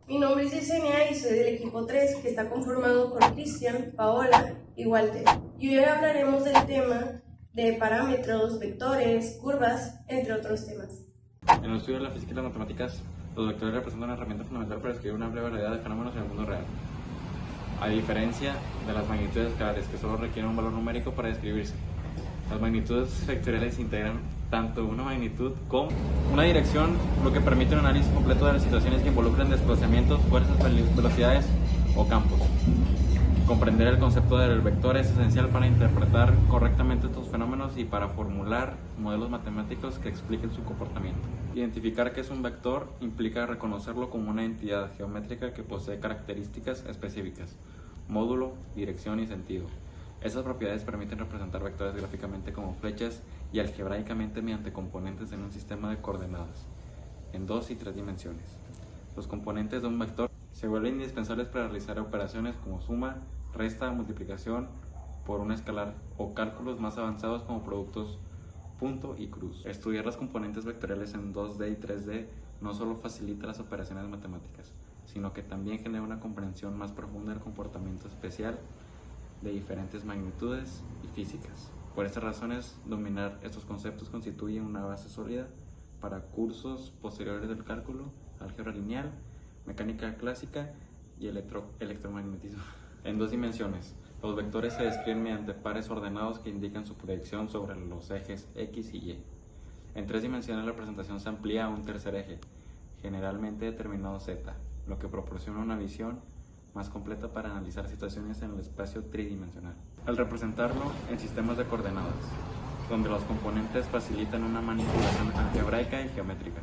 Mi nombre es Yesenia y soy del equipo 3, que está conformado por Cristian, Paola y Walter. Y hoy hablaremos del tema de parámetros, vectores, curvas, entre otros temas. En el estudio de la física y las matemáticas, los vectores representan una herramienta fundamental para describir una amplia variedad de fenómenos en el mundo real, a diferencia de las magnitudes escalares, que solo requieren un valor numérico para describirse. Las magnitudes vectoriales integran tanto una magnitud como una dirección, lo que permite un análisis completo de las situaciones que involucran desplazamientos, fuerzas, velocidades o campos. Comprender el concepto del vector es esencial para interpretar correctamente estos fenómenos y para formular modelos matemáticos que expliquen su comportamiento. Identificar qué es un vector implica reconocerlo como una entidad geométrica que posee características específicas, módulo, dirección y sentido. Esas propiedades permiten representar vectores gráficamente como flechas y algebraicamente mediante componentes en un sistema de coordenadas, en 2 y 3 dimensiones. Los componentes de un vector se vuelven indispensables para realizar operaciones como suma, resta, multiplicación por un escalar o cálculos más avanzados como productos punto y cruz. Estudiar las componentes vectoriales en 2D y 3D no solo facilita las operaciones matemáticas, sino que también genera una comprensión más profunda del comportamiento especial de diferentes magnitudes y físicas. Por estas razones, dominar estos conceptos constituye una base sólida para cursos posteriores del cálculo, álgebra lineal, mecánica clásica y electromagnetismo. En 2 dimensiones, los vectores se describen mediante pares ordenados que indican su proyección sobre los ejes X y Y. En 3 dimensiones, la representación se amplía a un tercer eje, generalmente determinado Z, lo que proporciona una visión más completa para analizar situaciones en el espacio tridimensional. Al representarlo en sistemas de coordenadas, donde los componentes facilitan una manipulación algebraica y geométrica.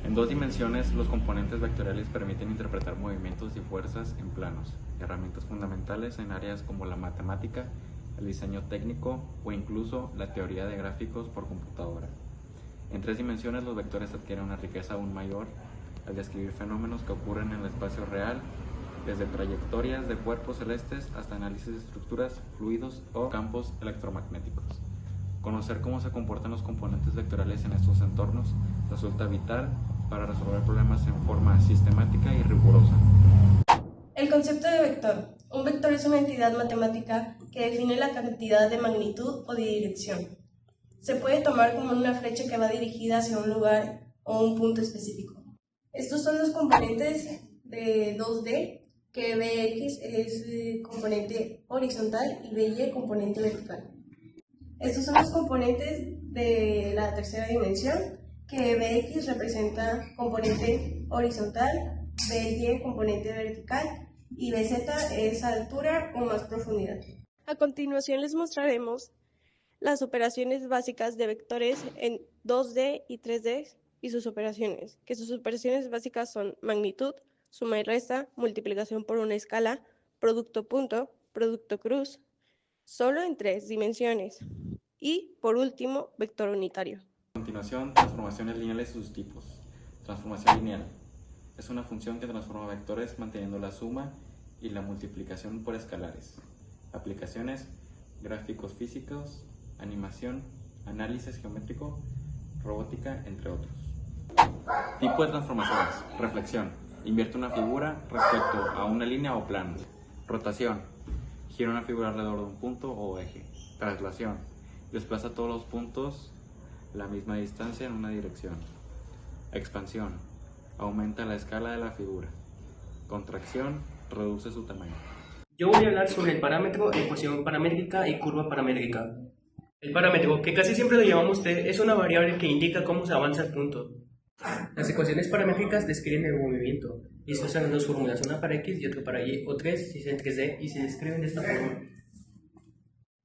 En 2 dimensiones, los componentes vectoriales permiten interpretar movimientos y fuerzas en planos, herramientas fundamentales en áreas como la matemática, el diseño técnico o incluso la teoría de gráficos por computadora. En 3 dimensiones, los vectores adquieren una riqueza aún mayor al describir fenómenos que ocurren en el espacio real, desde trayectorias de cuerpos celestes hasta análisis de estructuras, fluidos o campos electromagnéticos. Conocer cómo se comportan los componentes vectoriales en estos entornos resulta vital para resolver problemas en forma sistemática y rigurosa. El concepto de vector. Un vector es una entidad matemática que define la cantidad de magnitud o de dirección. Se puede tomar como una flecha que va dirigida hacia un lugar o un punto específico. Estos son los componentes de 2D, que Bx es componente horizontal y By componente vertical. Estos son los componentes de la tercera dimensión, que Bx representa componente horizontal, By componente vertical y Bz es altura o más profundidad. A continuación les mostraremos las operaciones básicas de vectores en 2D y 3D y sus operaciones, que sus operaciones básicas son magnitud, suma y resta, multiplicación por una escala, producto punto, producto cruz, solo en 3 dimensiones. Y, por último, vector unitario. A continuación, transformaciones lineales y sus tipos. Transformación lineal es una función que transforma vectores manteniendo la suma y la multiplicación por escalares. Aplicaciones: gráficos físicos, animación, análisis geométrico, robótica, entre otros. Tipo de transformaciones: reflexión, invierte una figura respecto a una línea o plano. Rotación, gira una figura alrededor de un punto o eje. Traslación, desplaza todos los puntos la misma distancia en una dirección. Expansión, aumenta la escala de la figura. Contracción, reduce su tamaño. Yo voy a hablar sobre el parámetro, ecuación paramétrica y curva paramétrica. El parámetro, que casi siempre lo llamamos t, es una variable que indica cómo se avanza el punto. Las ecuaciones paramétricas describen el movimiento y se usan en 2 fórmulas, una para x y otra para y, o 3 si es en 3D, y se describen de esta forma.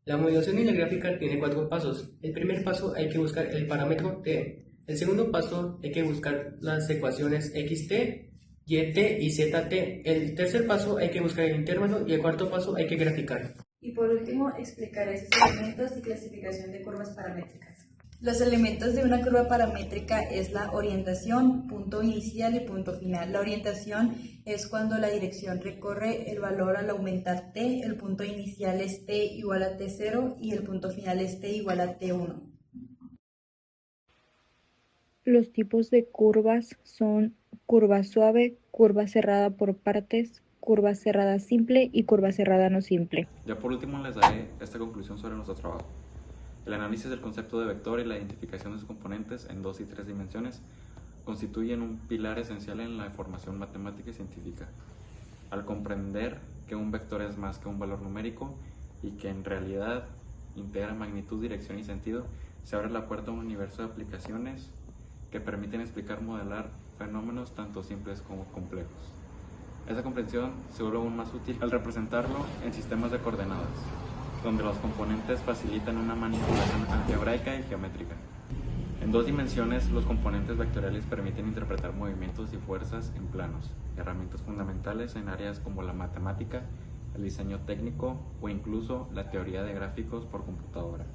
La modulación y la gráfica tiene 4 pasos. El primer paso hay que buscar el parámetro t. El segundo paso hay que buscar las ecuaciones xt, yt y zt. El tercer paso hay que buscar el intervalo y el cuarto paso hay que graficar. Y por último, explicaré sus elementos y clasificación de curvas paramétricas. Los elementos de una curva paramétrica es la orientación, punto inicial y punto final. La orientación es cuando la dirección recorre el valor al aumentar t, el punto inicial es t igual a t0 y el punto final es t igual a t1. Los tipos de curvas son curva suave, curva cerrada por partes, curva cerrada simple y curva cerrada no simple. Ya por último les daré esta conclusión sobre nuestro trabajo. El análisis del concepto de vector y la identificación de sus componentes en 2 y 3 dimensiones constituyen un pilar esencial en la formación matemática y científica. Al comprender que un vector es más que un valor numérico y que en realidad integra magnitud, dirección y sentido, se abre la puerta a un universo de aplicaciones que permiten explicar, modelar fenómenos tanto simples como complejos. Esa comprensión se vuelve aún más útil al representarlo en sistemas de coordenadas, donde los componentes facilitan una manipulación algebraica y geométrica. En 2 dimensiones, los componentes vectoriales permiten interpretar movimientos y fuerzas en planos, herramientas fundamentales en áreas como la matemática, el diseño técnico o incluso la teoría de gráficos por computadora.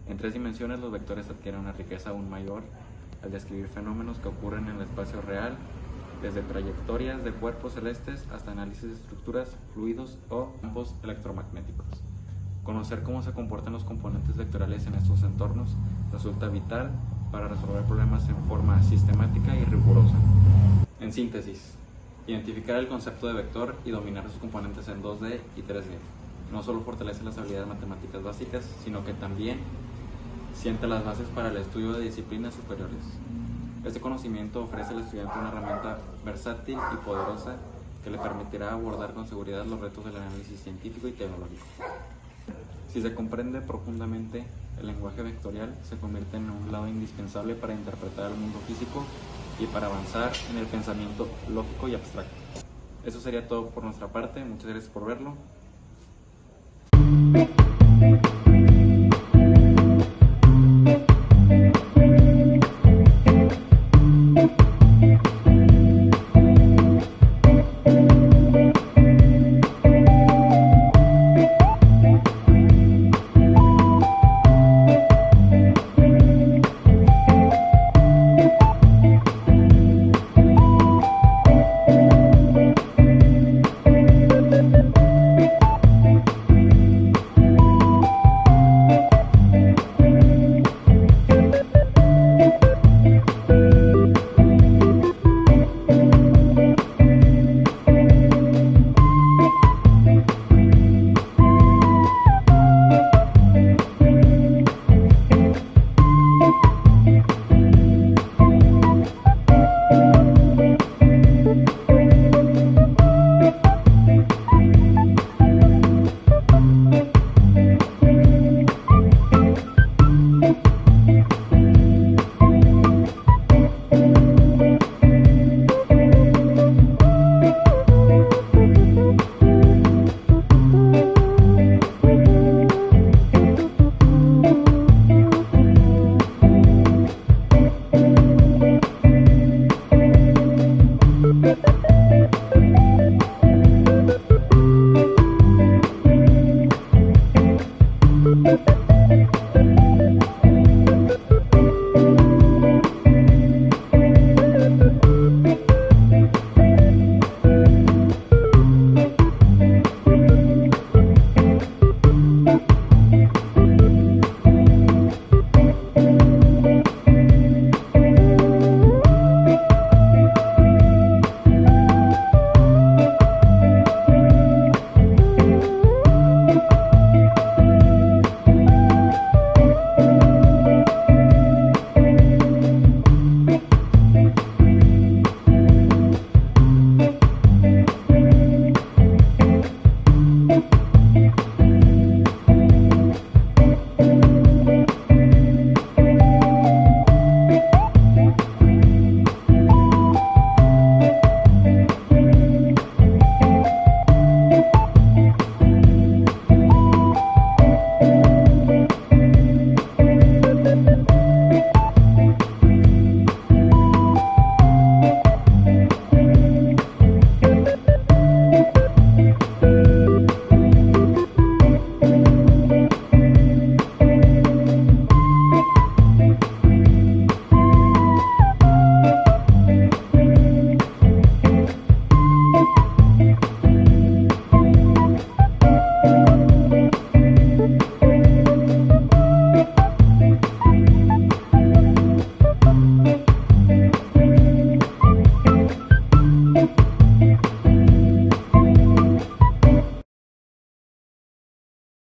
En 3 dimensiones, los vectores adquieren una riqueza aún mayor al describir fenómenos que ocurren en el espacio real, desde trayectorias de cuerpos celestes hasta análisis de estructuras, fluidos o campos electromagnéticos. Conocer cómo se comportan los componentes vectoriales en estos entornos resulta vital para resolver problemas en forma sistemática y rigurosa. En síntesis, identificar el concepto de vector y dominar sus componentes en 2D y 3D no solo fortalece las habilidades matemáticas básicas, sino que también sienta las bases para el estudio de disciplinas superiores. Este conocimiento ofrece al estudiante una herramienta versátil y poderosa que le permitirá abordar con seguridad los retos del análisis científico y tecnológico. Si se comprende profundamente el lenguaje vectorial, se convierte en un lado indispensable para interpretar el mundo físico y para avanzar en el pensamiento lógico y abstracto. Eso sería todo por nuestra parte. Muchas gracias por verlo.